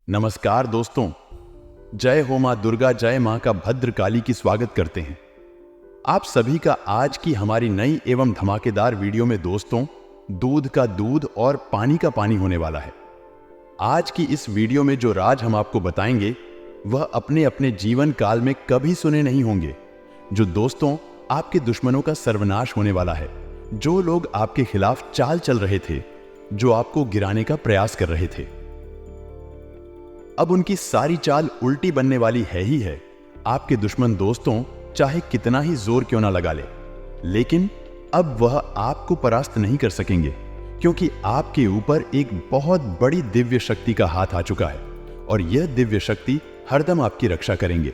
नमस्कार दोस्तों, जय हो मां दुर्गा, जय मां का भद्र काली की स्वागत करते हैं। आप सभी का आज की हमारी नई एवं धमाकेदार वीडियो में दोस्तों दूध का दूध और पानी का पानी होने वाला है। आज की इस वीडियो में जो राज हम आपको बताएंगे वह अपने अपने जीवन काल में कभी सुने नहीं होंगे। जो दोस्तों आपके दुश्मनों का सर्वनाश होने वाला है, जो लोग आपके खिलाफ चाल चल रहे थे, जो आपको गिराने का प्रयास कर रहे थे, अब उनकी सारी चाल उल्टी बनने वाली है ही है। आपके दुश्मन दोस्तों चाहे कितना ही जोर क्यों ना लगा ले, लेकिन अब वह आपको परास्त नहीं कर सकेंगे, क्योंकि आपके ऊपर एक बहुत बड़ी दिव्य शक्ति का हाथ आ चुका है और यह दिव्य शक्ति हरदम आपकी रक्षा करेंगे,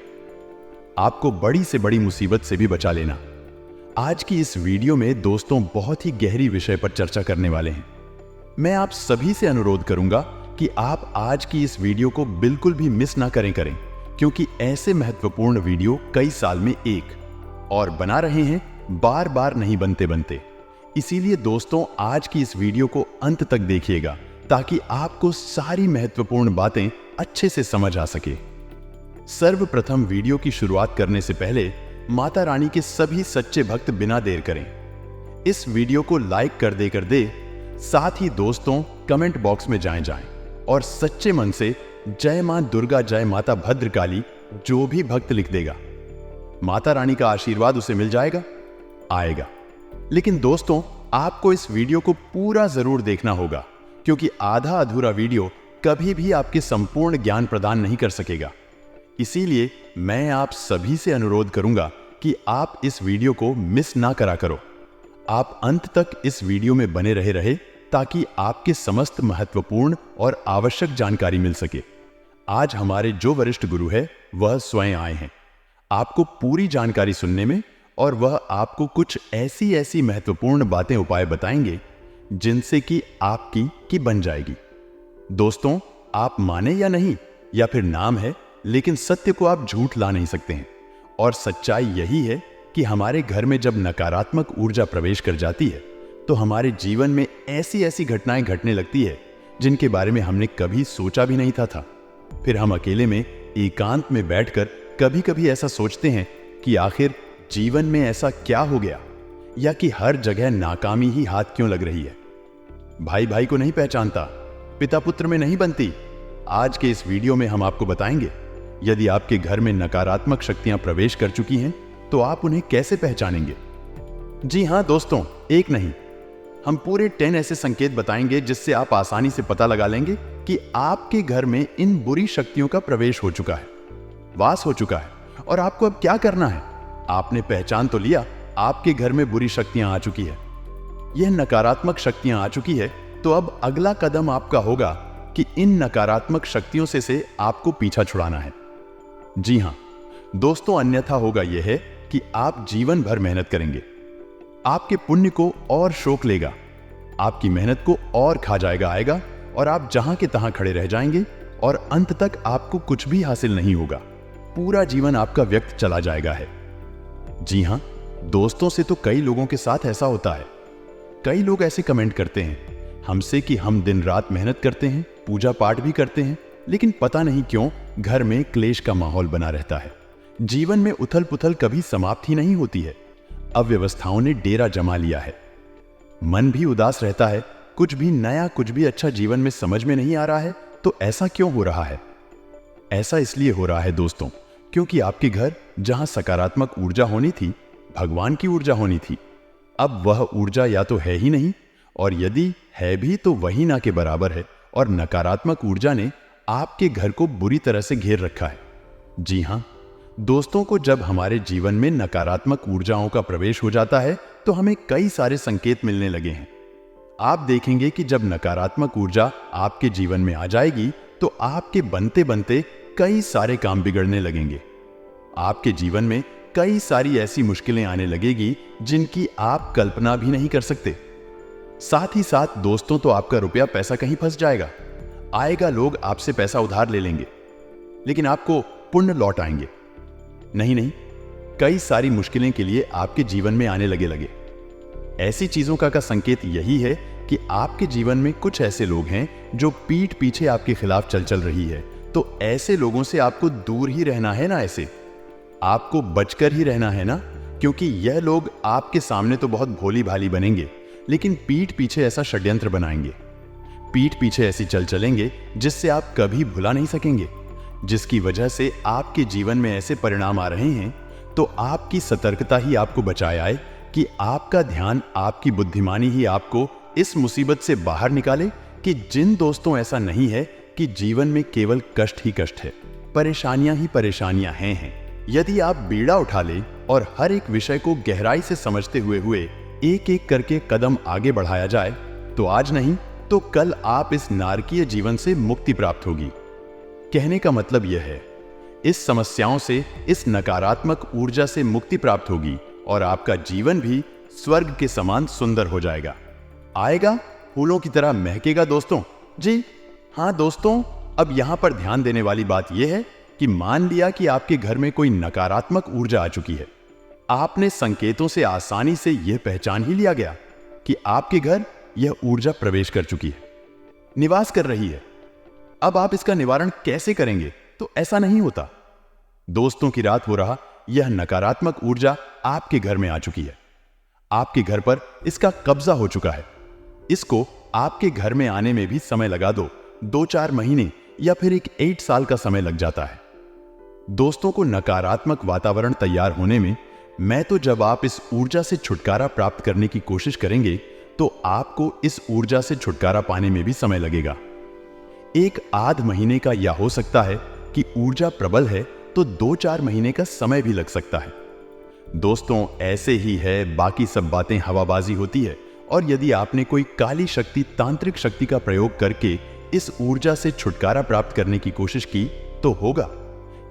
आपको बड़ी से बड़ी मुसीबत से भी बचा लेना। आज की इस वीडियो में दोस्तों बहुत ही गहरी विषय पर चर्चा करने वाले हैं। मैं आप सभी से अनुरोध करूंगा कि आप आज की इस वीडियो को बिल्कुल भी मिस ना करें, क्योंकि ऐसे महत्वपूर्ण वीडियो कई साल में एक और बना रहे हैं, बार बार नहीं बनते। इसीलिए दोस्तों आज की इस वीडियो को अंत तक देखिएगा, ताकि आपको सारी महत्वपूर्ण बातें अच्छे से समझ आ सके। सर्वप्रथम वीडियो की शुरुआत करने से पहले माता रानी के सभी सच्चे भक्त बिना देर करें इस वीडियो को लाइक कर दे, साथ ही दोस्तों कमेंट बॉक्स में जाएं और सच्चे मन से जय मां दुर्गा, जय माता भद्रकाली जो भी भक्त लिख देगा, माता रानी का आशीर्वाद उसे मिल आएगा। लेकिन दोस्तों आपको इस वीडियो को पूरा जरूर देखना होगा, क्योंकि आधा अधूरा वीडियो कभी भी आपके संपूर्ण ज्ञान प्रदान नहीं कर सकेगा। इसीलिए मैं आप सभी से अनुरोध करूंगा कि आप इस वीडियो को मिस ना करा करो। आप अंत तक इस वीडियो में बने रहे ताकि आपके समस्त महत्वपूर्ण और आवश्यक जानकारी मिल सके। आज हमारे जो वरिष्ठ गुरु है वह स्वयं आए हैं आपको पूरी जानकारी सुनने में, और वह आपको कुछ ऐसी महत्वपूर्ण बातें उपाय बताएंगे जिनसे कि आपकी की बन जाएगी। दोस्तों आप माने या नहीं, या फिर नाम है, लेकिन सत्य को आप झूठ ला नहीं सकते हैं। और सच्चाई यही है कि हमारे घर में जब नकारात्मक ऊर्जा प्रवेश कर जाती है तो हमारे जीवन में ऐसी घटनाएं घटने लगती है जिनके बारे में हमने कभी सोचा भी नहीं था। फिर हम अकेले में एकांत में बैठकर कभी ऐसा सोचते हैं कि आखिर जीवन में ऐसा क्या हो गया, या कि हर जगह नाकामी ही हाथ क्यों लग रही है। भाई को नहीं पहचानता, पिता पुत्र में नहीं बनती। आज के इस वीडियो में हम आपको बताएंगे, यदि आपके घर में नकारात्मक शक्तियां प्रवेश कर चुकी हैं तो आप उन्हें कैसे पहचानेंगे। जी हां दोस्तों, एक नहीं, हम पूरे 10 ऐसे संकेत बताएंगे जिससे आप आसानी से पता लगा लेंगे कि आपके घर में इन बुरी शक्तियों का प्रवेश हो चुका है, वास हो चुका है, और आपको अब क्या करना है। आपने पहचान तो लिया आपके घर में बुरी शक्तियां आ चुकी है, यह नकारात्मक शक्तियां आ चुकी है, तो अब अगला कदम आपका होगा कि इन नकारात्मक शक्तियों से आपको पीछा छुड़ाना है। जी हां दोस्तों, अन्यथा होगा यह है कि आप जीवन भर मेहनत करेंगे, आपके पुण्य को और शोक लेगा, आपकी मेहनत को और खा आएगा, और आप जहां के तहां खड़े रह जाएंगे और अंत तक आपको कुछ भी हासिल नहीं होगा। पूरा जीवन आपका व्यर्थ चला जाएगा है। जी हां दोस्तों, से तो कई लोगों के साथ ऐसा होता है। कई लोग ऐसे कमेंट करते हैं हमसे कि हम दिन रात मेहनत करते हैं, पूजा पाठ भी करते हैं, लेकिन पता नहीं क्यों घर में क्लेश का माहौल बना रहता है। जीवन में उथल पुथल कभी समाप्त ही नहीं होती है। अव्यवस्थाओं ने डेरा जमा लिया है, मन भी उदास रहता है, कुछ भी नया, कुछ भी अच्छा जीवन में समझ में नहीं आ रहा है। तो ऐसा क्यों हो रहा है? ऐसा इसलिए हो रहा है दोस्तों, क्योंकि आपके घर जहां सकारात्मक ऊर्जा होनी थी, भगवान की ऊर्जा होनी थी, अब वह ऊर्जा या तो है ही नहीं, और यदि है भी तो वही ना के बराबर है, और नकारात्मक ऊर्जा ने आपके घर को बुरी तरह से घेर रखा है। जी हां दोस्तों, को जब हमारे जीवन में नकारात्मक ऊर्जाओं का प्रवेश हो जाता है तो हमें कई सारे संकेत मिलने लगे हैं। आप देखेंगे कि जब नकारात्मक ऊर्जा आपके जीवन में आ जाएगी तो आपके बनते कई सारे काम बिगड़ने लगेंगे। आपके जीवन में कई सारी ऐसी मुश्किलें आने लगेगी जिनकी आप कल्पना भी नहीं कर सकते। साथ ही साथ दोस्तों, तो आपका रुपया पैसा कहीं फंस आएगा, लोग आपसे पैसा उधार ले लेंगे, लेकिन आपको पुण्य लौट आएंगे। नहीं, कई सारी मुश्किलें के लिए आपके जीवन में आने लगे। ऐसी चीजों का संकेत यही है कि आपके जीवन में कुछ ऐसे लोग हैं जो पीठ पीछे आपके खिलाफ चल रही है, तो ऐसे लोगों से आपको दूर ही रहना है ना, ऐसे आपको बचकर ही रहना है ना, क्योंकि यह लोग आपके सामने तो बहुत भोली भाली बनेंगे, लेकिन पीठ पीछे ऐसा षड्यंत्र बनाएंगे, पीठ पीछे ऐसी चल चलेंगे जिससे आप कभी भुला नहीं सकेंगे, जिसकी वजह से आपके जीवन में ऐसे परिणाम आ रहे हैं। तो आपकी सतर्कता ही आपको बचाए आए कि आपका ध्यान, आपकी बुद्धिमानी ही आपको इस मुसीबत से बाहर निकाले कि जिन दोस्तों ऐसा नहीं है कि जीवन में केवल कष्ट ही कष्ट है, परेशानियां ही परेशानियां हैं। यदि आप बीड़ा उठा ले और हर एक विषय को गहराई से समझते हुए एक एक करके कदम आगे बढ़ाया जाए, तो आज नहीं तो कल आप इस नारकीय जीवन से मुक्ति प्राप्त होगी। कहने का मतलब यह है, इस समस्याओं से, इस नकारात्मक ऊर्जा से मुक्ति प्राप्त होगी और आपका जीवन भी स्वर्ग के समान सुंदर हो जाएगा, आएगा फूलों की तरह महकेगा। दोस्तों जी हाँ दोस्तों, अब यहां पर ध्यान देने वाली बात यह है कि मान लिया कि आपके घर में कोई नकारात्मक ऊर्जा आ चुकी है। आपने संकेतों से आसानी से यह पहचान ही लिया गया कि आपके घर यह ऊर्जा प्रवेश कर चुकी है, निवास कर रही है। अब आप इसका निवारण कैसे करेंगे? तो ऐसा नहीं होता। दोस्तों की रात हो रहा, यह नकारात्मक ऊर्जा आपके घर में आ चुकी है, आपके घर पर इसका कब्जा हो चुका है। इसको आपके घर में आने में भी समय लगा दो, 2-4 महीने या फिर 1 साल का समय लग जाता है दोस्तों को नकारात्मक वातावरण तैयार होने में। मैं तो जब आप इस ऊर्जा से छुटकारा प्राप्त करने की कोशिश करेंगे तो आपको इस ऊर्जा से छुटकारा पाने में भी समय लगेगा, 1-8 महीने का, या हो सकता है कि ऊर्जा प्रबल है तो 2-4 महीने का समय भी लग सकता है। दोस्तों ऐसे ही है, बाकी सब बातें हवाबाजी होती है। और यदि आपने कोई काली शक्ति, तांत्रिक शक्ति का प्रयोग करके इस ऊर्जा से छुटकारा प्राप्त करने की कोशिश की तो होगा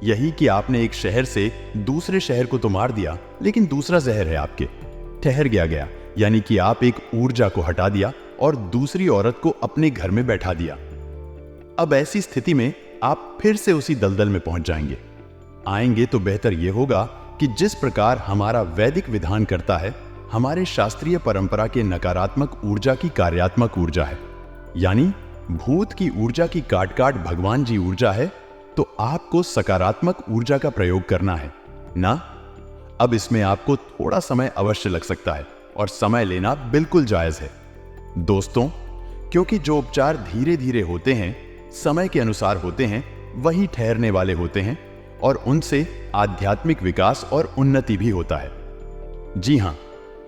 यही कि आपने एक शहर से दूसरे शहर को तो मार दिया, लेकिन दूसरा जहर है आपके ठहर गया, यानी कि आप एक ऊर्जा को हटा दिया और दूसरी औरत को अपने घर में बैठा दिया। अब ऐसी स्थिति में आप फिर से उसी दलदल में पहुंच जाएंगे। आएंगे तो बेहतर यह होगा कि जिस प्रकार हमारा वैदिक विधान करता है, हमारे शास्त्रीय परंपरा के नकारात्मक ऊर्जा की कार्यात्मक ऊर्जा है, यानी भूत की ऊर्जा की काट भगवान जी ऊर्जा है, तो आपको सकारात्मक ऊर्जा का प्रयोग करना है ना। अब इसमें आपको थोड़ा समय अवश्य लग सकता है और समय लेना बिल्कुल जायज है दोस्तों, क्योंकि जो उपचार धीरे धीरे होते हैं, समय के अनुसार होते हैं, वही ठहरने वाले होते हैं और उनसे आध्यात्मिक विकास और उन्नति भी होता है। जी हां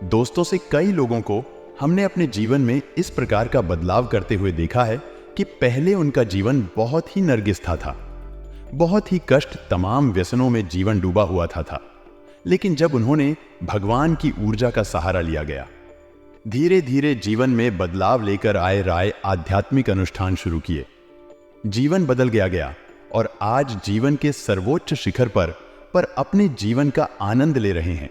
दोस्तों, से कई लोगों को हमने अपने जीवन में इस प्रकार का बदलाव करते हुए देखा है कि पहले उनका जीवन बहुत ही नरगिस्ता था, बहुत ही कष्ट, तमाम व्यसनों में जीवन डूबा हुआ था। लेकिन जब उन्होंने भगवान की ऊर्जा का सहारा लिया गया, धीरे धीरे जीवन में बदलाव लेकर आए राय आध्यात्मिक अनुष्ठान शुरू किए, जीवन बदल गया और आज जीवन के सर्वोच्च शिखर पर अपने जीवन का आनंद ले रहे हैं,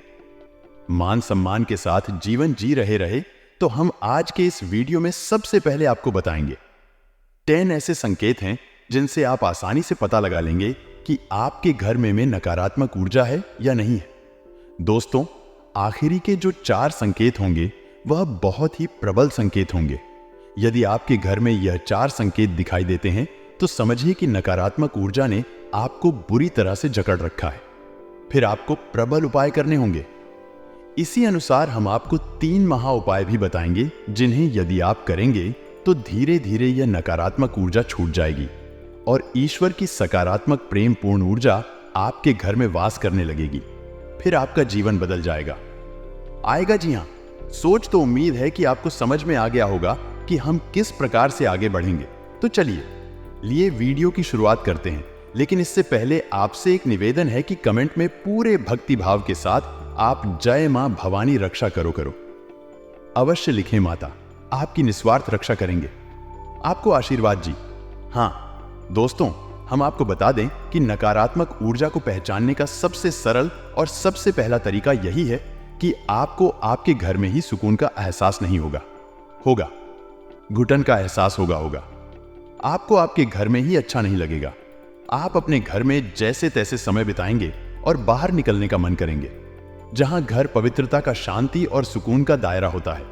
मान सम्मान के साथ जीवन जी रहे। तो हम आज के इस वीडियो में सबसे पहले आपको बताएंगे 10 ऐसे संकेत हैं जिनसे आप आसानी से पता लगा लेंगे कि आपके घर में नकारात्मक ऊर्जा है या नहीं है। दोस्तों आखिरी के जो 4 संकेत होंगे वह बहुत ही प्रबल संकेत होंगे। यदि आपके घर में यह 4 संकेत दिखाई देते हैं तो समझिए कि नकारात्मक ऊर्जा ने आपको बुरी तरह से जकड़ रखा है। फिर आपको प्रबल उपाय करने होंगे। इसी अनुसार हम आपको 3 महा उपाय भी बताएंगे, जिन्हें यदि आप करेंगे तो धीरे धीरे यह नकारात्मक ऊर्जा छूट जाएगी और ईश्वर की सकारात्मक प्रेम पूर्ण ऊर्जा आपके घर में वास करने लगेगी। फिर आपका जीवन बदल जाएगा, आएगा। जी हां, सोच तो उम्मीद है कि आपको समझ में आ गया होगा कि हम किस प्रकार से आगे बढ़ेंगे। तो चलिए वीडियो की शुरुआत करते हैं, लेकिन इससे पहले आपसे एक निवेदन है कि कमेंट में पूरे भक्ति भाव के साथ आप जय मां भवानी रक्षा करो अवश्य लिखें। माता आपकी निस्वार्थ रक्षा करेंगे, आपको आशीर्वाद जी। हां दोस्तों, हम आपको बता दें कि नकारात्मक ऊर्जा को पहचानने का सबसे सरल और सबसे पहला तरीका यही है कि आपको आपके घर में ही सुकून का एहसास नहीं होगा, घुटन का एहसास होगा। आपको आपके घर में ही अच्छा नहीं लगेगा। आप अपने घर में जैसे तैसे समय बिताएंगे और बाहर निकलने का मन करेंगे। जहां घर पवित्रता का, शांति और सुकून का दायरा होता है,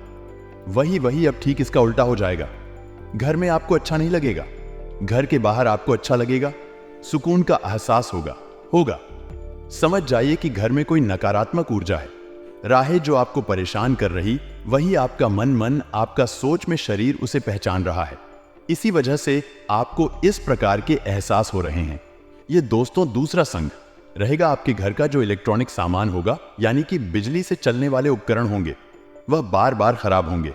वही अब ठीक इसका उल्टा हो जाएगा। घर में आपको अच्छा नहीं लगेगा, घर के बाहर आपको अच्छा लगेगा। सुकून का एहसास होगा। समझ जाइए कि घर में कोई नकारात्मक ऊर्जा है। राहें जो आपको परेशान कर रही, वही आपका मन आपका सोच में शरीर उसे पहचान रहा है। इसी वजह से आपको इस प्रकार के एहसास हो रहे हैं। ये दोस्तों दूसरा संग रहेगा आपके घर का जो इलेक्ट्रॉनिक सामान होगा, यानी कि बिजली से चलने वाले उपकरण होंगे, वह बार बार खराब होंगे।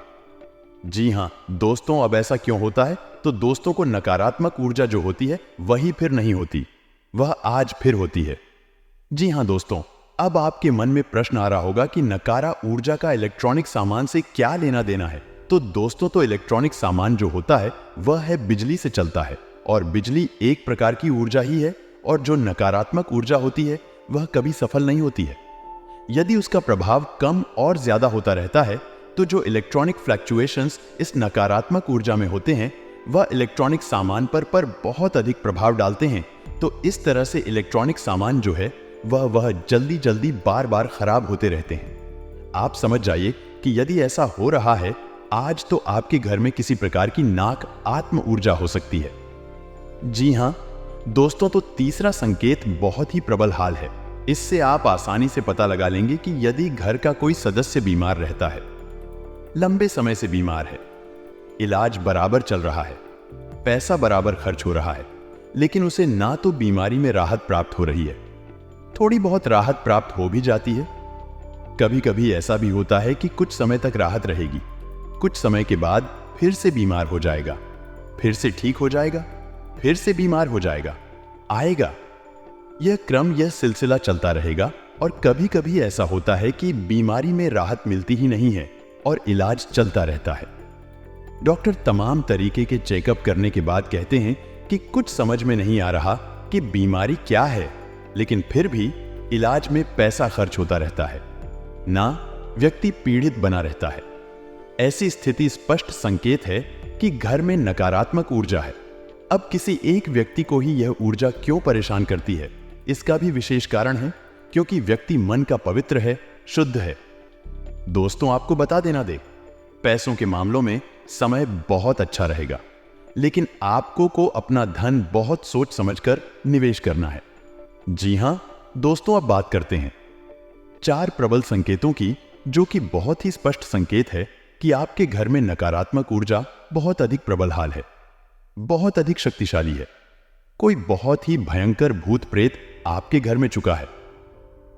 जी हाँ दोस्तों, अब ऐसा क्यों होता है? तो दोस्तों को नकारात्मक ऊर्जा जो होती है वही फिर नहीं होती, वह आज फिर होती है। जी हाँ दोस्तों, अब आपके मन में प्रश्न आ रहा होगा कि नकारा ऊर्जा का इलेक्ट्रॉनिक सामान से क्या लेना देना है? तो दोस्तों, तो इलेक्ट्रॉनिक सामान जो होता है वह है बिजली से चलता है, और बिजली एक प्रकार की ऊर्जा ही है, और जो नकारात्मक ऊर्जा होती है वह कभी सफल नहीं होती है। यदि उसका प्रभाव कम और ज्यादा होता रहता है, तो जो इलेक्ट्रॉनिक फ्लक्चुएशंस इस नकारात्मक ऊर्जा में होते हैं वह इलेक्ट्रॉनिक सामान पर बहुत अधिक प्रभाव डालते हैं। तो इस तरह से इलेक्ट्रॉनिक सामान जो है वह जल्दी बार बार खराब होते रहते हैं। आप समझ जाइए कि यदि ऐसा हो रहा है आज, तो आपके घर में किसी प्रकार की नाक आत्म ऊर्जा हो सकती है। जी हाँ दोस्तों, तो तीसरा संकेत बहुत ही प्रबल हाल है। इससे आप आसानी से पता लगा लेंगे कि यदि घर का कोई सदस्य बीमार रहता है, लंबे समय से बीमार है, इलाज बराबर चल रहा है, पैसा बराबर खर्च हो रहा है, लेकिन उसे ना तो बीमारी में राहत प्राप्त हो रही है, थोड़ी बहुत राहत प्राप्त हो भी जाती है। कभी कभी ऐसा भी होता है कि कुछ समय तक राहत रहेगी, कुछ समय के बाद फिर से बीमार हो जाएगा, फिर से ठीक हो जाएगा, फिर से बीमार हो जाएगा, आएगा। यह सिलसिला चलता रहेगा। और कभी कभी ऐसा होता है कि बीमारी में राहत मिलती ही नहीं है और इलाज चलता रहता है। डॉक्टर तमाम तरीके के चेकअप करने के बाद कहते हैं कि कुछ समझ में नहीं आ रहा कि बीमारी क्या है, लेकिन फिर भी इलाज में पैसा खर्च होता रहता है, ना व्यक्ति पीड़ित बना रहता है। ऐसी स्थिति स्पष्ट संकेत है कि घर में नकारात्मक ऊर्जा है। अब किसी एक व्यक्ति को ही यह ऊर्जा क्यों परेशान करती है, इसका भी विशेष कारण है, क्योंकि व्यक्ति मन का पवित्र है, शुद्ध है। दोस्तों, आपको बता देना दे, पैसों के मामलों में समय बहुत अच्छा रहेगा, लेकिन आपको को अपना धन बहुत सोच समझकर निवेश करना है। जी हां दोस्तों, अब बात करते हैं 4 प्रबल संकेतों की, जो कि बहुत ही स्पष्ट संकेत है कि आपके घर में नकारात्मक ऊर्जा बहुत अधिक प्रबल हाल है, बहुत अधिक शक्तिशाली है। कोई बहुत ही भयंकर भूत प्रेत आपके घर में चुका है।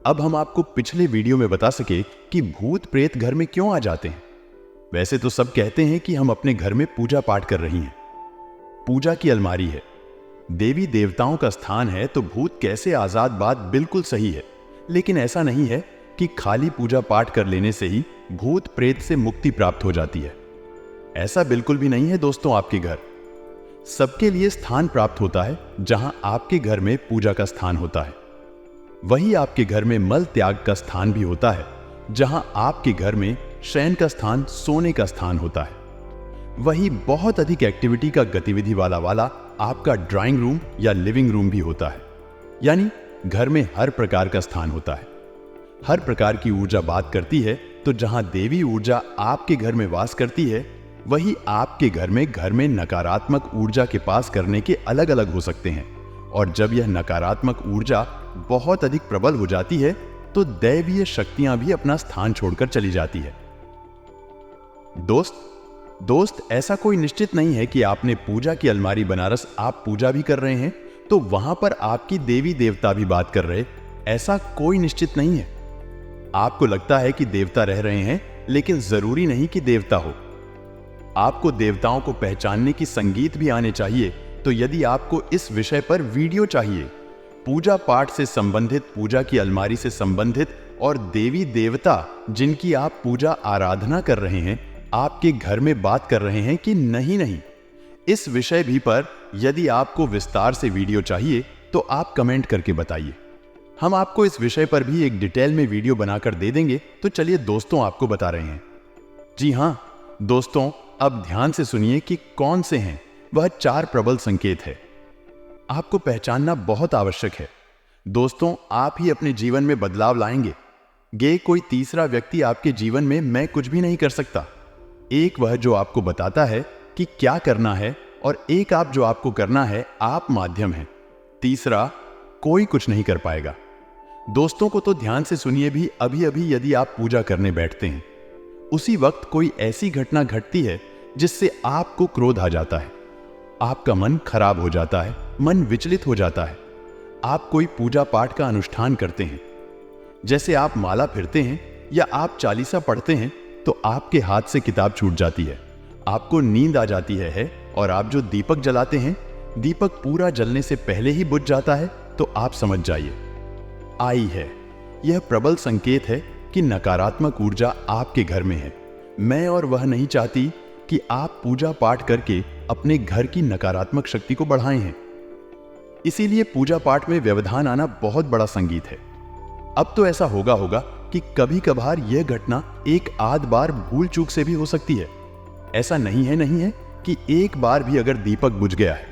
अब हम आपको पिछले वीडियो में बता सके कि भूत प्रेत घर में क्यों आ जाते हैं। वैसे तो सब कहते हैं कि हम अपने घर में पूजा पाठ कर रही हैं, पूजा की अलमारी है, देवी देवताओं का स्थान है, तो भूत कैसे आजाद, बात बिल्कुल सही है। लेकिन ऐसा नहीं है कि खाली पूजा पाठ कर लेने से ही भूत प्रेत से मुक्ति प्राप्त हो जाती है। ऐसा बिल्कुल भी नहीं है दोस्तों। आपके घर सबके लिए स्थान प्राप्त होता है, जहां आपके घर में पूजा का स्थान होता है, वही आपके घर में मल त्याग का स्थान भी होता है, जहां आपके घर में शयन का स्थान, सोने का स्थान होता है, वही बहुत अधिक एक्टिविटी का गतिविधि वाला आपका ड्राइंग रूम या लिविंग रूम भी होता है। यानी घर में हर प्रकार का स्थान होता है। हर प्रकार की ऊर्जा बात करती है, तो जहां देवी ऊर्जा आपके घर में वास करती है, वही आपके घर में नकारात्मक ऊर्जा के पास करने के अलग अलग हो सकते हैं। और जब यह नकारात्मक ऊर्जा बहुत अधिक प्रबल हो जाती है, तो दैवीय शक्तियां भी अपना स्थान छोड़कर चली जाती है। दोस्त, ऐसा कोई निश्चित नहीं है कि आपने पूजा की अलमारी बनारस आप पूजा भी कर रहे हैं तो वहां पर आपकी देवी देवता भी बात कर रहे, ऐसा कोई निश्चित नहीं है। आपको लगता है कि देवता रह रहे हैं, लेकिन जरूरी नहीं कि देवता हो। आपको देवताओं को पहचानने की संगीत भी आने चाहिए। तो यदि आपको इस विषय पर वीडियो चाहिए, पूजा पाठ से संबंधित, पूजा की अलमारी से संबंधित, और देवी देवता जिनकी आप पूजा आराधना कर रहे हैं आपके घर में बात कर रहे हैं कि नहीं, इस विषय भी पर यदि आपको विस्तार से वीडियो चाहिए तो आप कमेंट करके बताइए। हम आपको इस विषय पर भी एक डिटेल में वीडियो बनाकर दे देंगे। तो चलिए दोस्तों, आपको बता रहे हैं। जी हां दोस्तों, अब ध्यान से सुनिए कि कौन से हैं वह 4 प्रबल संकेत है। आपको पहचानना बहुत आवश्यक है। दोस्तों, आप ही अपने जीवन में बदलाव लाएंगे। कोई तीसरा व्यक्ति आपके जीवन में मैं कुछ भी नहीं कर सकता। एक वह जो आपको बताता है कि क्या करना है, और एक आप जो आपको करना है, आप माध्यम हैं। तीसरा, कोई कुछ नहीं कर पाएगा। दोस्तों को तो ध्यान से सुनिए भी, अभी अभी यदि आप पूजा करने बैठते हैं, उसी वक्त कोई ऐसी घटना घटती है जिससे आपको क्रोध आ जाता है, आपका मन खराब हो जाता है, मन विचलित हो जाता है। आप कोई पूजा पाठ का अनुष्ठान करते हैं, जैसे आप माला फिरते हैं या आप चालीसा पढ़ते हैं, तो आपके हाथ से किताब छूट जाती है, आपको नींद आ जाती है और आप जो दीपक जलाते हैं, दीपक पूरा जलने से पहले ही बुझ जाता है, तो आप समझ जाइए आई है। यह प्रबल संकेत है कि नकारात्मक ऊर्जा आपके घर में है। मैं और वह नहीं चाहती कि आप पूजा पाठ करके अपने घर की नकारात्मक शक्ति को बढ़ाए हैं। इसीलिए पूजा पाठ में व्यवधान आना बहुत बड़ा संगीत है। अब तो ऐसा होगा कि कभी कभार यह घटना एक आध बार भूल चूक से भी हो सकती है। ऐसा नहीं है कि एक बार भी अगर दीपक बुझ गया है,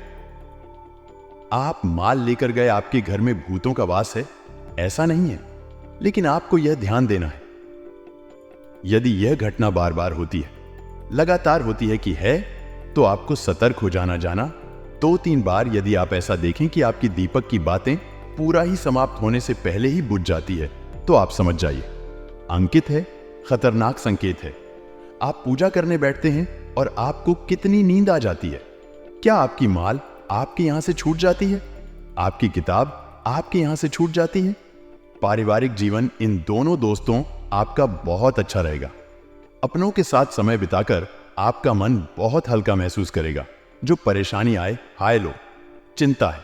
आप माल लेकर गए, आपके घर में भूतों का वास है, ऐसा नहीं है। लेकिन आपको यह ध्यान देना है, यदि यह घटना बार बार होती है, लगातार होती है कि है, तो आपको सतर्क हो जाना। 2-3 बार यदि आप ऐसा देखें कि आपकी दीपक की बातें पूरा ही समाप्त होने से पहले ही बुझ जाती है, तो आप समझ जाइए अंकित है, खतरनाक संकेत है। आप पूजा करने बैठते हैं और आपको कितनी नींद आ जाती है। क्या आपकी माल आपके यहां से छूट जाती है? आपकी किताब आपके यहां से छूट जाती है? पारिवारिक जीवन, इन दोनों दोस्तों आपका बहुत अच्छा रहेगा। अपनों के साथ समय बिताकर आपका मन बहुत हल्का महसूस करेगा। जो परेशानी आए, हाय लो, चिंता है,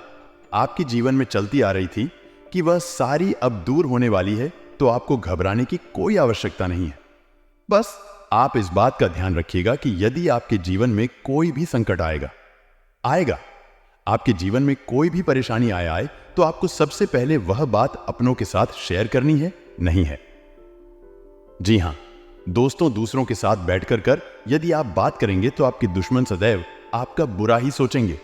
आपके जीवन में चलती आ रही थी कि वह सारी अब दूर होने वाली है, तो आपको घबराने की कोई आवश्यकता नहीं है। बस आप इस बात का ध्यान रखिएगा कि यदि आपके जीवन में कोई भी संकट आएगा, आपके जीवन में कोई भी परेशानी आए, तो आपको सबसे पहले वह बात अपनों के साथ शेयर करनी है, नहीं है? जी हां, दोस्तों, दूसरों के साथ बैठकर यदि आप बात करेंगे तो आपके दुश्मन सदैव आपका बुरा ही सोचेंगे।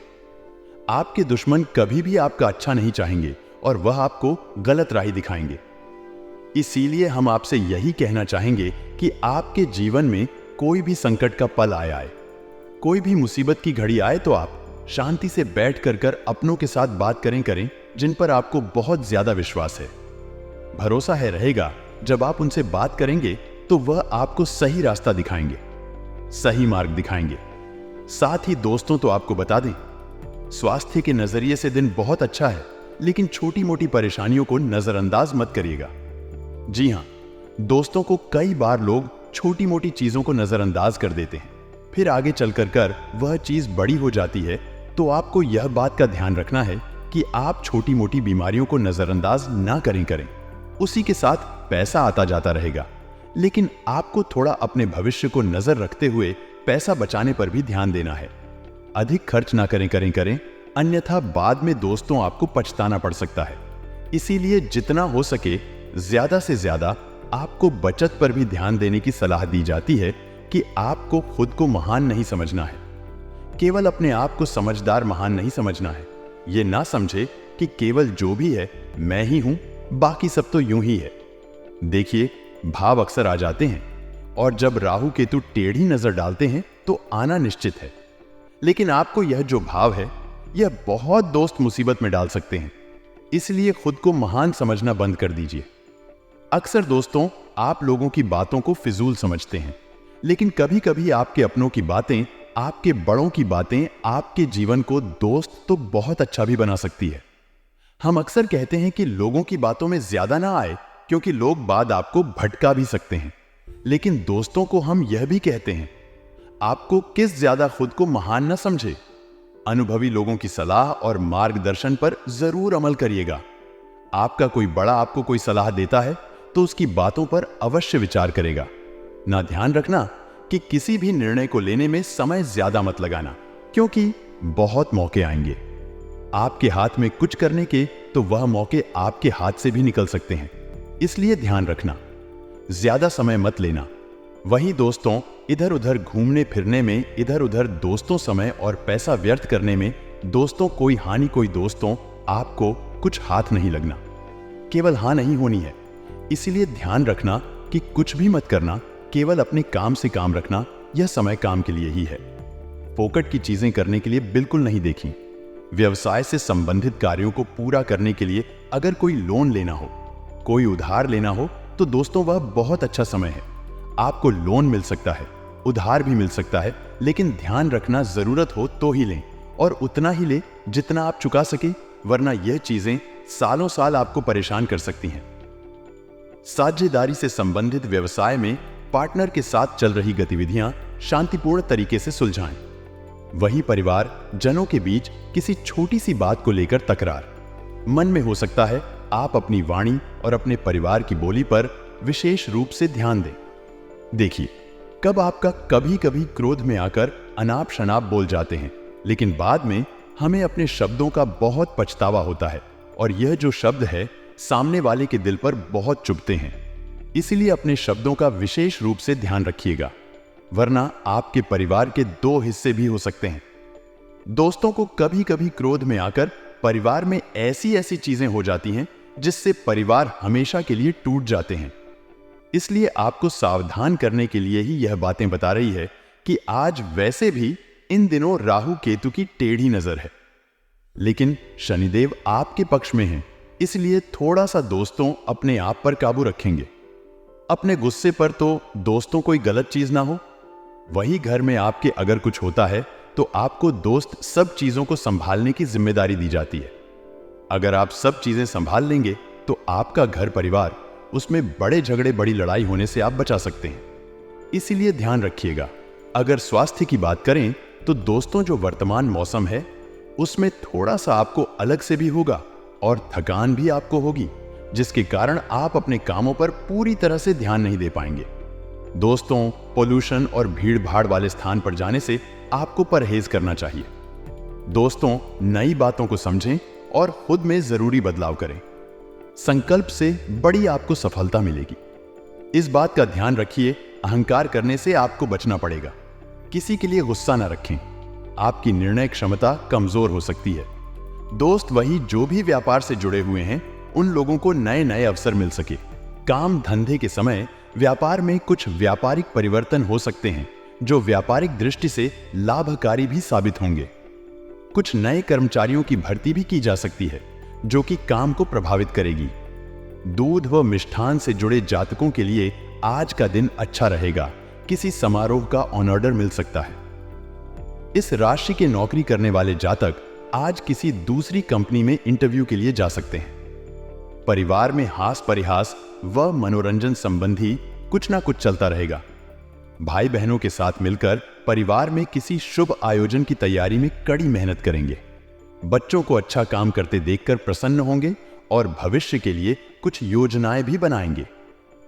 आपके दुश्मन कभी भी आपका अच्छा नहीं चाहेंगे और वह आपको गलत राह दिखाएंगे। इसीलिए हम आपसे यही कहना चाहेंगे कि आपके जीवन में कोई भी संकट का पल आए, कोई भी मुसीबत की घड़ी आए, तो आप शांति से बैठ कर अपनों के साथ बात करें जिन पर आपको बहुत ज्यादा विश्वास है, भरोसा है रहेगा। जब आप उनसे बात करेंगे तो वह आपको सही रास्ता दिखाएंगे, सही मार्ग दिखाएंगे। साथ ही दोस्तों, तो आपको बता दें, स्वास्थ्य के नजरिए से दिन बहुत अच्छा है, लेकिन छोटी मोटी परेशानियों को नजरअंदाज मत करिएगा। जी हां, दोस्तों को कई बार लोग छोटी मोटी चीजों को नजरअंदाज कर देते हैं, फिर आगे चलकर वह चीज बड़ी हो जाती है। तो आपको यह बात का ध्यान रखना है कि आप छोटी मोटी बीमारियों को नजरअंदाज ना करें। उसी के साथ पैसा आता जाता रहेगा, लेकिन आपको थोड़ा अपने भविष्य को नजर रखते हुए पैसा बचाने पर भी ध्यान देना है। अधिक खर्च ना करें, अन्यथा बाद में दोस्तों आपको पछताना पड़ सकता है। इसीलिए जितना हो सके ज्यादा से ज्यादा आपको बचत पर भी ध्यान देने की सलाह दी जाती है कि आपको खुद को महान नहीं समझना है, केवल अपने आप को समझदार महान नहीं समझना है। यह ना समझे कि केवल जो भी है मैं ही हूं, बाकी सब तो यूं ही है। देखिए, भाव अक्सर आ जाते हैं और जब राहु केतु टेढ़ी नजर डालते हैं तो आना निश्चित है, लेकिन आपको यह जो भाव है, यह बहुत दोस्त मुसीबत में डाल सकते हैं। इसलिए खुद को महान समझना बंद कर दीजिए। अक्सर दोस्तों, आप लोगों की बातों को फिजूल समझते हैं, लेकिन कभी कभी आपके अपनों की बातें, आपके बड़ों की बातें आपके जीवन को दोस्त तो बहुत अच्छा भी बना सकती है। हम अक्सर कहते हैं कि लोगों की बातों में ज्यादा ना आए, क्योंकि लोग बात आपको भटका भी सकते हैं। लेकिन दोस्तों को हम यह भी कहते हैं, आपको किस ज्यादा खुद को महान न समझे। अनुभवी लोगों की सलाह और मार्गदर्शन पर जरूर अमल करिएगा। आपका कोई बड़ा आपको कोई सलाह देता है तो उसकी बातों पर अवश्य विचार करेगा। ना ध्यान रखना कि किसी भी निर्णय को लेने में समय ज्यादा मत लगाना, क्योंकि बहुत मौके आएंगे आपके हाथ में कुछ करने के, तो वह मौके आपके हाथ से भी निकल सकते हैं। इसलिए ध्यान रखना, ज्यादा समय मत लेना। वहीं दोस्तों, इधर उधर घूमने फिरने में, इधर उधर दोस्तों समय और पैसा व्यर्थ करने में दोस्तों कोई हानि, कोई दोस्तों आपको कुछ हाथ नहीं लगना, केवल हां नहीं होनी है। इसीलिए ध्यान रखना कि कुछ भी मत करना, केवल अपने काम से काम रखना। यह समय काम के लिए ही है, फोकट की चीजें करने के लिए बिल्कुल नहीं देखी। व्यवसाय से संबंधित कार्यों को पूरा करने के लिए अगर कोई लोन लेना हो, कोई उधार लेना हो, तो दोस्तों वह बहुत अच्छा समय है। आपको लोन मिल सकता है, उधार भी मिल सकता है, लेकिन ध्यान रखना जरूरत हो तो ही लें और उतना ही लें जितना आप चुका सके, वरना यह चीजें सालों साल आपको परेशान कर सकती हैं। साझेदारी से संबंधित व्यवसाय में पार्टनर के साथ चल रही गतिविधियां शांतिपूर्ण तरीके से सुलझाएं। वही परिवार जनों के बीच किसी छोटी सी बात को लेकर तकरार, मन में हो सकता है आप अपनी वाणी और अपने परिवार की बोली पर विशेष रूप से ध्यान दें। देखिए, कब आपका कभी कभी क्रोध में आकर अनाप शनाप बोल जाते हैं, लेकिन बाद में हमें अपने शब्दों का बहुत पछतावा होता है और यह जो शब्द है सामने वाले के दिल पर बहुत चुभते हैं। इसीलिए अपने शब्दों का विशेष रूप से ध्यान रखिएगा, वरना आपके परिवार के दो हिस्से भी हो सकते हैं। दोस्तों को कभी कभी क्रोध में आकर परिवार में ऐसी ऐसी चीजें हो जाती हैं जिससे परिवार हमेशा के लिए टूट जाते हैं। इसलिए आपको सावधान करने के लिए ही यह बातें बता रही है कि आज वैसे भी इन दिनों राहु केतु की टेढ़ी नजर है, लेकिन शनिदेव आपके पक्ष में हैं, इसलिए थोड़ा सा दोस्तों अपने आप पर काबू रखेंगे। अपने गुस्से पर तो दोस्तों कोई गलत चीज ना हो। वही घर में आपके अगर कुछ होता है तो आपको दोस्त सब चीजों को संभालने की जिम्मेदारी दी जाती है। अगर आप सब चीजें संभाल लेंगे तो आपका घर परिवार, उसमें बड़े झगड़े बड़ी लड़ाई होने से आप बचा सकते हैं। इसीलिए ध्यान रखिएगा। अगर स्वास्थ्य की बात करें तो दोस्तों जो वर्तमान मौसम है उसमें थोड़ा सा आपको अलग से भी होगा और थकान भी आपको होगी, जिसके कारण आप अपने कामों पर पूरी तरह से ध्यान नहीं दे पाएंगे। दोस्तों, पोल्यूशन और भीड़ भाड़ वाले स्थान पर जाने से आपको परहेज करना चाहिए। दोस्तों, नई बातों को समझें और खुद में जरूरी बदलाव करें। संकल्प से बड़ी आपको सफलता मिलेगी। इस बात का ध्यान रखिए, अहंकार करने से आपको बचना पड़ेगा। किसी के लिए गुस्सा न रखें, आपकी निर्णय क्षमता कमजोर हो सकती है। दोस्त वही जो भी व्यापार से जुड़े हुए हैं, उन लोगों को नए नए अवसर मिल सके। काम धंधे के समय व्यापार में कुछ व्यापारिक परिवर्तन हो सकते हैं जो व्यापारिक दृष्टि से लाभकारी भी साबित होंगे। कुछ नए कर्मचारियों की भर्ती भी की जा सकती है जो कि काम को प्रभावित करेगी। दूध व मिष्ठान से जुड़े जातकों के लिए आज का दिन अच्छा रहेगा। किसी समारोह का ऑनर मिल सकता है। इस राशि के नौकरी करने वाले जातक आज किसी दूसरी कंपनी में इंटरव्यू के लिए जा सकते हैं। परिवार में हास परिहास व मनोरंजन संबंधी कुछ ना कुछ चलता रहेगा। भाई बहनों के साथ मिलकर परिवार में किसी शुभ आयोजन की तैयारी में कड़ी मेहनत करेंगे। बच्चों को अच्छा काम करते देखकर प्रसन्न होंगे और भविष्य के लिए कुछ योजनाएं भी बनाएंगे।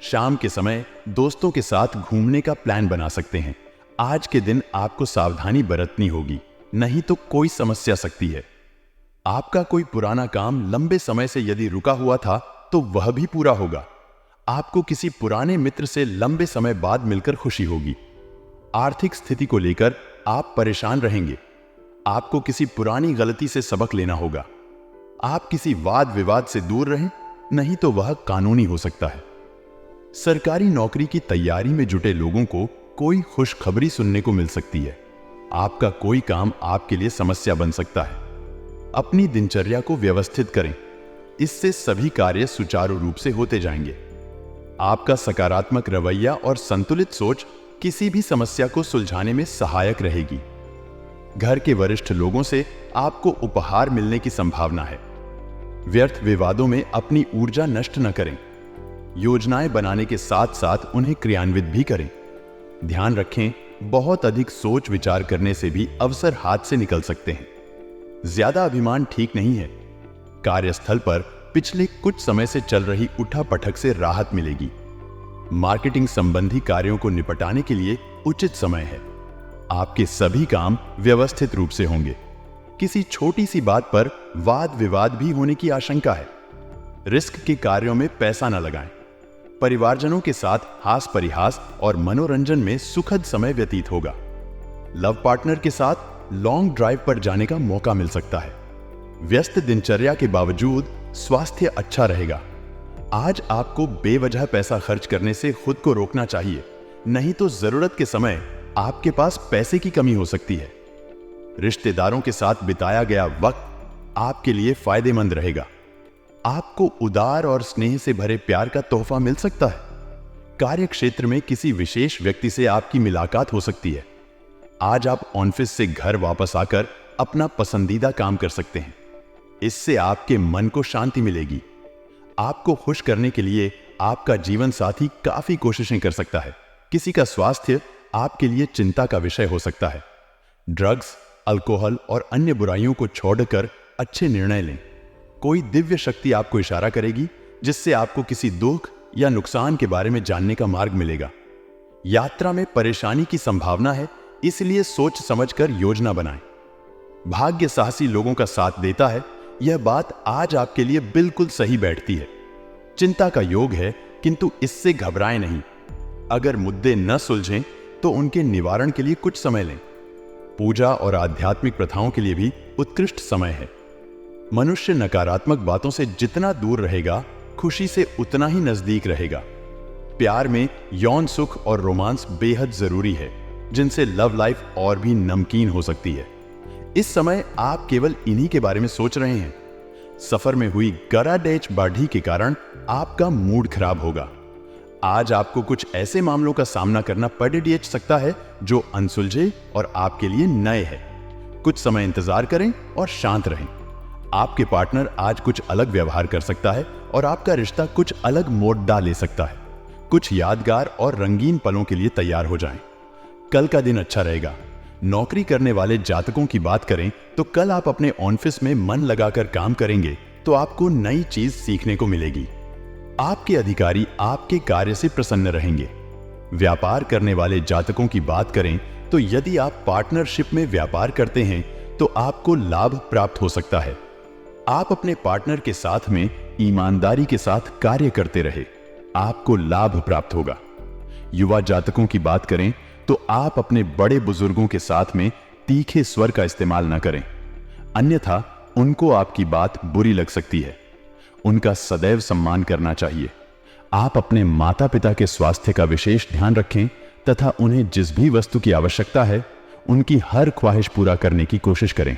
शाम के समय दोस्तों के साथ घूमने का प्लान बना सकते हैं। आज के दिन आपको सावधानी बरतनी होगी, नहीं तो कोई समस्या सकती है। आपका कोई पुराना काम लंबे समय से यदि रुका हुआ था तो वह भी पूरा होगा। आपको किसी पुराने मित्र से लंबे समय बाद मिलकर खुशी होगी। आर्थिक स्थिति को लेकर आप परेशान रहेंगे। आपको किसी पुरानी गलती से सबक लेना होगा। आप किसी वाद विवाद से दूर रहें, नहीं तो वह कानूनी हो सकता है। सरकारी नौकरी की तैयारी में जुटे लोगों को कोई खुशखबरी सुनने को मिल सकती है। आपका कोई काम आपके लिए समस्या बन सकता है। अपनी दिनचर्या को व्यवस्थित करें, इससे सभी कार्य सुचारू रूप से होते जाएंगे। आपका सकारात्मक रवैया और संतुलित सोच किसी भी समस्या को सुलझाने में सहायक रहेगी। घर के वरिष्ठ लोगों से आपको उपहार मिलने की संभावना है। व्यर्थ विवादों में अपनी ऊर्जा नष्ट न करें। योजनाएं बनाने के साथ साथ उन्हें क्रियान्वित भी करें। ध्यान रखें, बहुत अधिक सोच विचार करने से भी अवसर हाथ से निकल सकते हैं। ज्यादा अभिमान ठीक नहीं है। कार्यस्थल पर पिछले कुछ समय से चल रही उठापटक से राहत मिलेगी। मार्केटिंग संबंधी कार्यों को निपटाने के लिए उचित समय है। आपके सभी काम व्यवस्थित रूप से होंगे। किसी छोटी सी बात पर वाद विवाद भी होने की आशंका है। रिस्क के कार्यों में पैसा न लगाएं। परिवारजनों के साथ हास परिहास और मनोरंजन में सुखद समय व्यतीत होगा। लव पार्टनर के साथ लॉन्ग ड्राइव पर जाने का मौका मिल सकता है। व्यस्त दिनचर्या के बावजूद स्वास्थ्य अच्छा रहेगा। आज आपको बेवजह पैसा खर्च करने से खुद को रोकना चाहिए, नहीं तो जरूरत के समय आपके पास पैसे की कमी हो सकती है। रिश्तेदारों के साथ बिताया गया वक्त आपके लिए फायदेमंद रहेगा। आपको उदार और स्नेह से भरे प्यार का तोहफा मिल सकता है। कार्य क्षेत्र में किसी विशेष व्यक्ति से आपकी मुलाकात हो सकती है। आज आप ऑफिस से घर वापस आकर अपना पसंदीदा काम कर सकते हैं। इससे आपके मन को शांति मिलेगी। आपको खुश करने के लिए आपका जीवन साथी काफी कोशिशें कर सकता है। किसी का स्वास्थ्य आपके लिए चिंता का विषय हो सकता है। ड्रग्स, अल्कोहल और अन्य बुराइयों को छोड़कर अच्छे निर्णय लें। कोई दिव्य शक्ति आपको इशारा करेगी, जिससे आपको किसी दुख या नुकसान के बारे में जानने का मार्ग मिलेगा। यात्रा में परेशानी की संभावना है, इसलिए सोच समझकर योजना बनाएं। भाग्य साहसी लोगों का साथ देता है। यह बात आज आपके लिए बिल्कुल सही बैठती है। चिंता का योग है, किंतु इससे घबराएं नहीं। अगर मुद्दे न सुलझें तो उनके निवारण के लिए कुछ समय लें। पूजा और आध्यात्मिक प्रथाओं के लिए भी उत्कृष्ट समय है। मनुष्य नकारात्मक बातों से जितना दूर रहेगा, खुशी से उतना ही नजदीक रहेगा। प्यार में यौन सुख और रोमांस बेहद जरूरी है, जिनसे लव लाइफ और भी नमकीन हो सकती है। इस समय आप केवल इन्हीं के बारे में सोच रहे हैं। सफर में हुई गराडेच बाढ़ी के कारण आपका मूड खराब होगा। आज आपको कुछ ऐसे मामलों का सामना करना पड़ सकता है जो अनसुलझे और आपके लिए नए हैं। कुछ समय इंतजार करें और शांत रहें। आपके पार्टनर आज कुछ अलग व्यवहार कर सकता है और आपका रिश्ता कुछ अलग मोड़ ले सकता है। कुछ यादगार और रंगीन पलों के लिए तैयार हो जाएं। कल का दिन अच्छा रहेगा। नौकरी करने वाले जातकों की बात करें तो कल आप अपने ऑफिस में मन लगाकर काम करेंगे तो आपको नई चीज सीखने को मिलेगी। आपके अधिकारी आपके कार्य से प्रसन्न रहेंगे। व्यापार करने वाले जातकों की बात करें तो यदि आप पार्टनरशिप में व्यापार करते हैं तो आपको लाभ प्राप्त हो सकता है। आप अपने पार्टनर के साथ में ईमानदारी के साथ कार्य करते रहे, आपको लाभ प्राप्त होगा। युवा जातकों की बात करें तो आप अपने बड़े बुजुर्गों के साथ में तीखे स्वर का इस्तेमाल न करें, अन्यथा उनको आपकी बात बुरी लग सकती है। उनका सदैव सम्मान करना चाहिए। आप अपने माता पिता के स्वास्थ्य का विशेष ध्यान रखें तथा उन्हें जिस भी वस्तु की आवश्यकता है उनकी हर ख्वाहिश पूरा करने की कोशिश करें।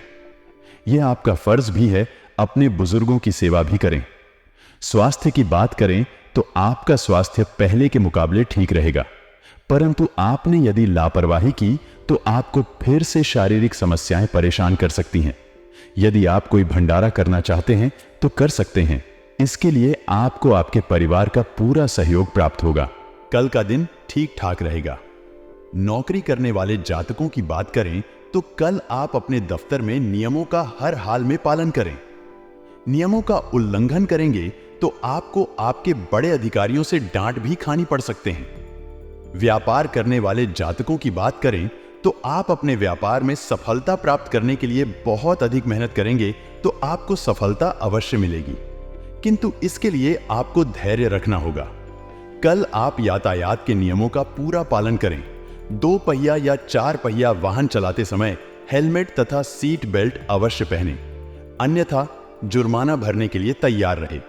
यह आपका फर्ज भी है। अपने बुजुर्गों की सेवा भी करें। स्वास्थ्य की बात करें तो आपका स्वास्थ्य पहले के मुकाबले ठीक रहेगा, परंतु आपने यदि लापरवाही की तो आपको फिर से शारीरिक समस्याएं परेशान कर सकती हैं। यदि आप कोई भंडारा करना चाहते हैं तो कर सकते हैं। इसके लिए आपको आपके परिवार का पूरा सहयोग प्राप्त होगा। कल का दिन ठीक ठाक रहेगा। नौकरी करने वाले जातकों की बात करें तो कल आप अपने दफ्तर में नियमों का हर हाल में पालन करें। नियमों का उल्लंघन करेंगे तो आपको आपके बड़े अधिकारियों से डांट भी खानी पड़ सकते हैं। व्यापार करने वाले जातकों की बात करें तो आप अपने व्यापार में सफलता प्राप्त करने के लिए बहुत अधिक मेहनत करेंगे तो आपको सफलता अवश्य मिलेगी, किंतु इसके लिए आपको धैर्य रखना होगा। कल आप यातायात के नियमों का पूरा पालन करें। 2 पहिया या 4 पहिया वाहन चलाते समय हेलमेट तथा सीट बेल्ट अवश्य पहनें, अन्यथा जुर्माना भरने के लिए तैयार रहे।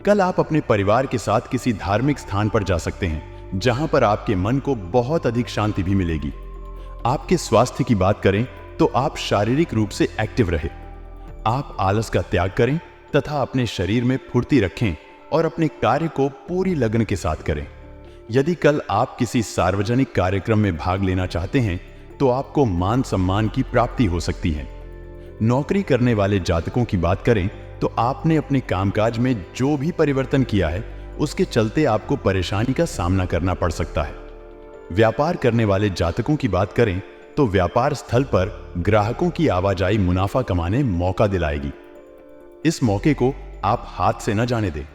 कल आप अपने परिवार के साथ किसी धार्मिक स्थान पर जा सकते हैं, जहां पर आपके मन को बहुत अधिक शांति भी मिलेगी। आपके स्वास्थ्य की बात करें तो आप शारीरिक रूप से एक्टिव रहे। आप आलस का त्याग करें तथा अपने शरीर में फुर्ती रखें और अपने कार्य को पूरी लगन के साथ करें। यदि कल आप किसी सार्वजनिक कार्यक्रम में भाग लेना चाहते हैं तो आपको मान सम्मान की प्राप्ति हो सकती है। नौकरी करने वाले जातकों की बात करें तो आपने अपने कामकाज में जो भी परिवर्तन किया है उसके चलते आपको परेशानी का सामना करना पड़ सकता है। व्यापार करने वाले जातकों की बात करें तो व्यापार स्थल पर ग्राहकों की आवाजाही मुनाफा कमाने मौका दिलाएगी। इस मौके को आप हाथ से न जाने दें।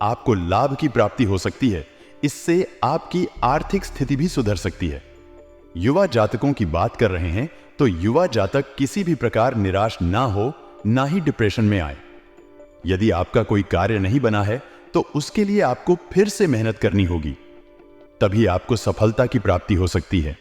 आपको लाभ की प्राप्ति हो सकती है। इससे आपकी आर्थिक स्थिति भी सुधर सकती है। युवा जातकों की बात कर रहे हैं तो युवा जातक किसी भी प्रकार निराश ना हो, ना ही डिप्रेशन में आए। यदि आपका कोई कार्य नहीं बना है तो उसके लिए आपको फिर से मेहनत करनी होगी, तभी आपको सफलता की प्राप्ति हो सकती है।